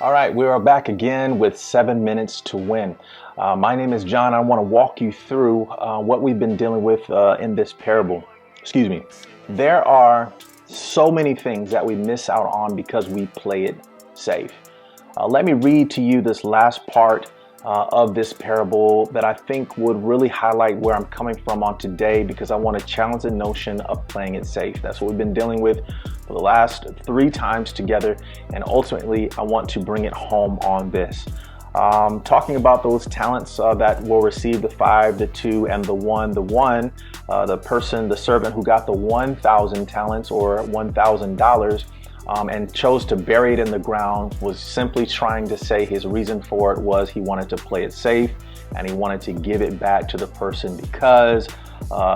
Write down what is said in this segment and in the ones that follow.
All right, we are back again with 7 Minutes to Win. My name is John. I want to walk you through what we've been dealing with in this parable. Excuse me. There are so many things that we miss out on because we play it safe. Let me read to you this last part of this parable that I think would really highlight where I'm coming from on today, because I want to challenge the notion of playing it safe. That's what we've been dealing with for the last 3 times together, and ultimately I want to bring it home on this. Talking about those talents that will receive the 5, the 2, and the 1. The servant who got the 1,000 talents or $1,000 and chose to bury it in the ground was simply trying to say his reason for it was he wanted to play it safe, and he wanted to give it back to the person because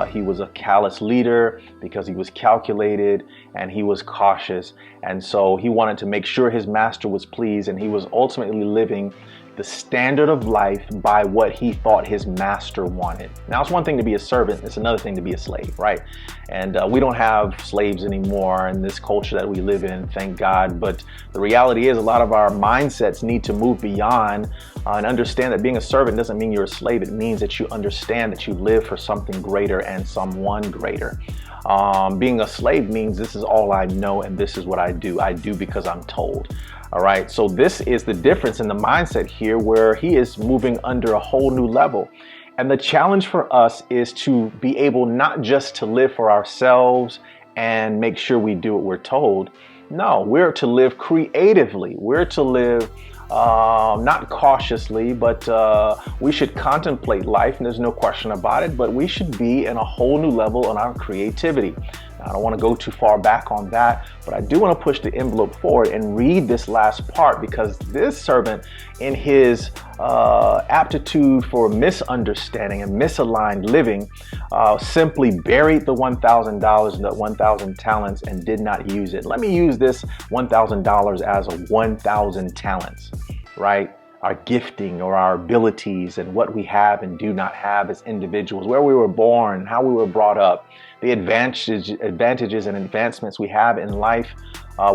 he was a callous leader, because he was calculated and he was cautious. And so he wanted to make sure his master was pleased, and he was ultimately living the standard of life by what he thought his master wanted. Now, it's one thing to be a servant, it's another thing to be a slave, right? And we don't have slaves anymore in this culture that we live in, thank God. But the reality is a lot of our mindsets need to move beyond and understand that being a servant doesn't mean you're a slave. It means that you understand that you live for something greater and someone greater. Being a slave means this is all I know and this is what I do. I do because I'm told. All right, so this is the difference in the mindset here, where he is moving under a whole new level. And the challenge for us is to be able not just to live for ourselves and make sure we do what we're told. No, we're to live creatively. We're to live not cautiously, but we should contemplate life, and there's no question about it, but we should be in a whole new level on our creativity. Now, I don't want to go too far back on that, but I do want to push the envelope forward and read this last part, because this servant, in his aptitude for misunderstanding and misaligned living, simply buried the $1,000 and the 1,000 talents and did not use it. Let me use this $1,000 as a 1,000 talents, right? Our gifting or our abilities and what we have and do not have as individuals, where we were born, how we were brought up, the advantages and advancements we have in life,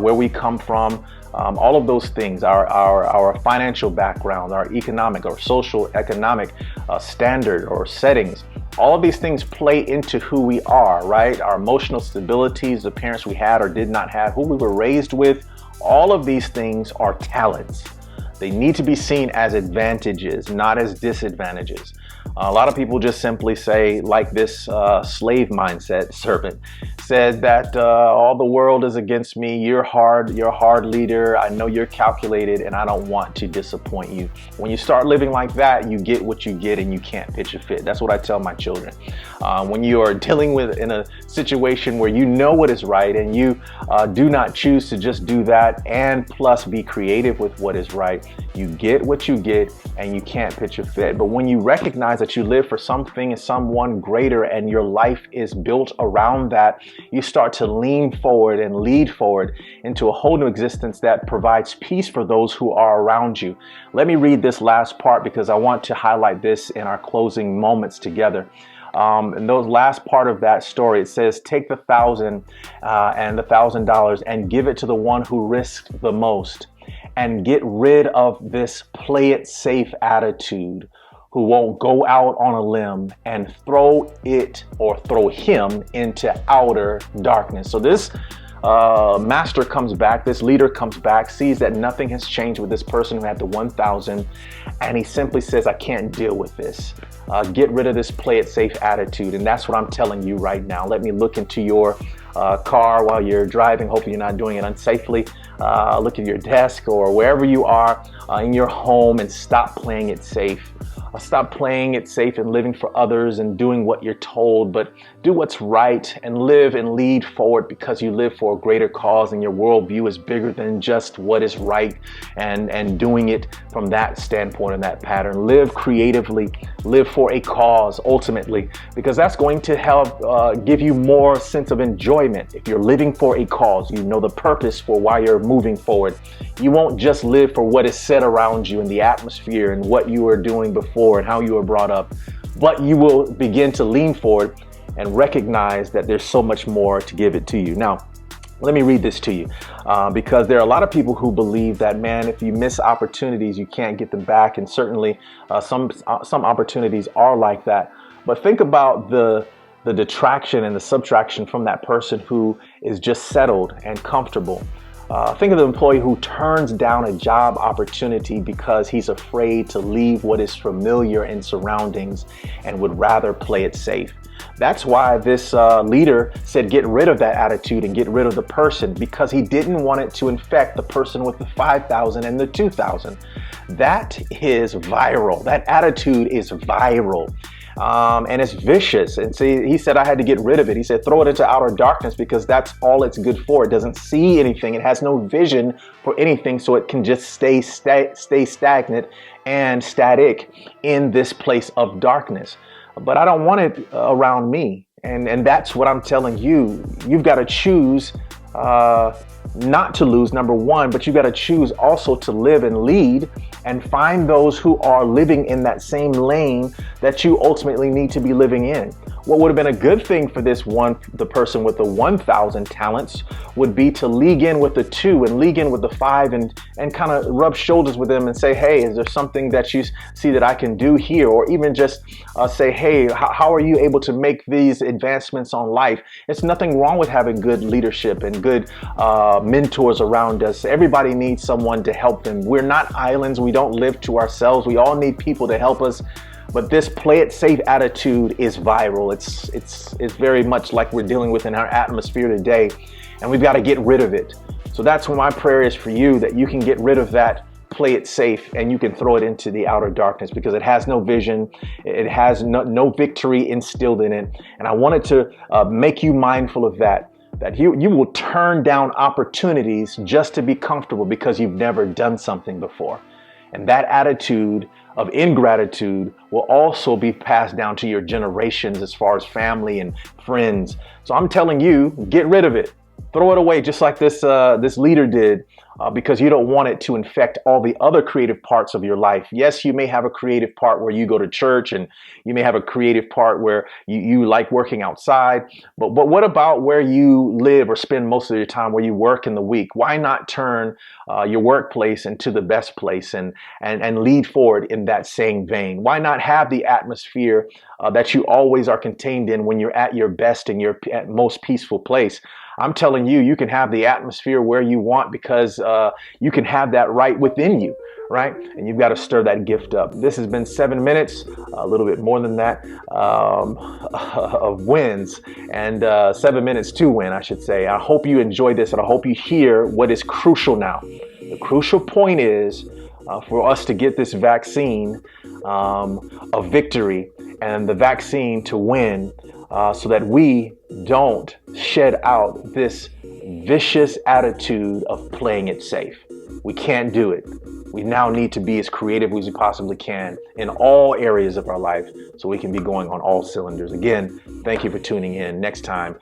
where we come from, all of those things, our financial background, our economic or social economic standard or settings. All of these things play into who we are, right? Our emotional stabilities, the parents we had or did not have, who we were raised with. All of these things are talents. They need to be seen as advantages, not as disadvantages. A lot of people just simply say, like this slave mindset servant said, that all the world is against me. You're a hard leader. I know you're calculated and I don't want to disappoint you. When you start living like that, you get what you get and you can't pitch a fit. That's what I tell my children. When you are dealing with in a situation where you know what is right and you do not choose to just do that and plus be creative with what is right, you get what you get and you can't pitch a fit. But when you recognize that you live for something and someone greater and your life is built around that, you start to lean forward and lead forward into a whole new existence that provides peace for those who are around you. Let me read this last part because I want to highlight this in our closing moments together. In those last part of that story, it says, take the 1,000 and the $1,000 and give it to the one who risked the most, and get rid of this play it safe attitude, who won't go out on a limb and throw it or throw him into outer darkness. So this master comes back, this leader comes back, sees that nothing has changed with this person who had the 1,000, and he simply says, I can't deal with this. Get rid of this play it safe attitude. And that's what I'm telling you right now. Let me look into your car while you're driving. Hopefully you're not doing it unsafely. Look at your desk or wherever you are in your home and stop playing it safe. Stop playing it safe and living for others and doing what you're told, but do what's right and live and lead forward, because you live for a greater cause and your worldview is bigger than just what is right, and doing it from that standpoint and that pattern. Live creatively, live for a cause ultimately, because that's going to help give you more sense of enjoyment. If you're living for a cause, you know the purpose for why you're moving forward. You won't just live for what is said around you in the atmosphere and what you were doing before and how you were brought up, but you will begin to lean forward and recognize that there's so much more to give it to you. Now, Let me read this to you because there are a lot of people who believe that, man, if you miss opportunities, you can't get them back. And certainly some opportunities are like that. But think about the detraction and the subtraction from that person who is just settled and comfortable. Think of the employee who turns down a job opportunity because he's afraid to leave what is familiar in surroundings and would rather play it safe. That's why this leader said get rid of that attitude and get rid of the person, because he didn't want it to infect the person with the 5,000 and the 2,000. That is viral. That attitude is viral. And it's vicious. And see, he said, I had to get rid of it. He said, throw it into outer darkness because that's all it's good for. It doesn't see anything. It has no vision for anything. So it can just stay stagnant and static in this place of darkness. But I don't want it around me. And that's what I'm telling you. You've got to choose not to lose, number one, but you got to choose also to live and lead and find those who are living in that same lane that you ultimately need to be living in. What would have been a good thing for the person with the 1,000 talents would be to league in with the 2 and league in with the 5 and kind of rub shoulders with them and say, hey, is there something that you see that I can do here? Or even just say, hey, how are you able to make these advancements on life? It's nothing wrong with having good leadership and good mentors around us. Everybody needs someone to help them. We're not islands. We don't live to ourselves. We all need people to help us. But this play it safe attitude is viral. It's very much like we're dealing with in our atmosphere today, and we've got to get rid of it. So that's what my prayer is for you, that you can get rid of that play it safe and you can throw it into the outer darkness because it has no vision. It has no victory instilled in it. And I wanted to make you mindful of that you will turn down opportunities just to be comfortable because you've never done something before. And that attitude of ingratitude will also be passed down to your generations as far as family and friends. So I'm telling you, get rid of it. Throw it away just like this leader did because you don't want it to infect all the other creative parts of your life. Yes, you may have a creative part where you go to church and you may have a creative part where you like working outside. But what about where you live or spend most of your time, where you work in the week? Why not turn your workplace into the best place and lead forward in that same vein? Why not have the atmosphere that you always are contained in when you're at your best and you're at most peaceful place? I'm telling you, you can have the atmosphere where you want because you can have that right within you, right? And you've got to stir that gift up. This has been 7 minutes, a little bit more than that, of wins, and 7 minutes to win, I should say. I hope you enjoyed this, and I hope you hear what is crucial now. The crucial point is for us to get this vaccine of victory and the vaccine to win so that we don't shed out this vicious attitude of playing it safe. We can't do it. We now need to be as creative as we possibly can in all areas of our life so we can be going on all cylinders. Again, thank you for tuning in. Next time,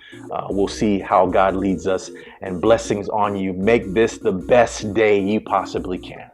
we'll see how God leads us, and blessings on you. Make this the best day you possibly can.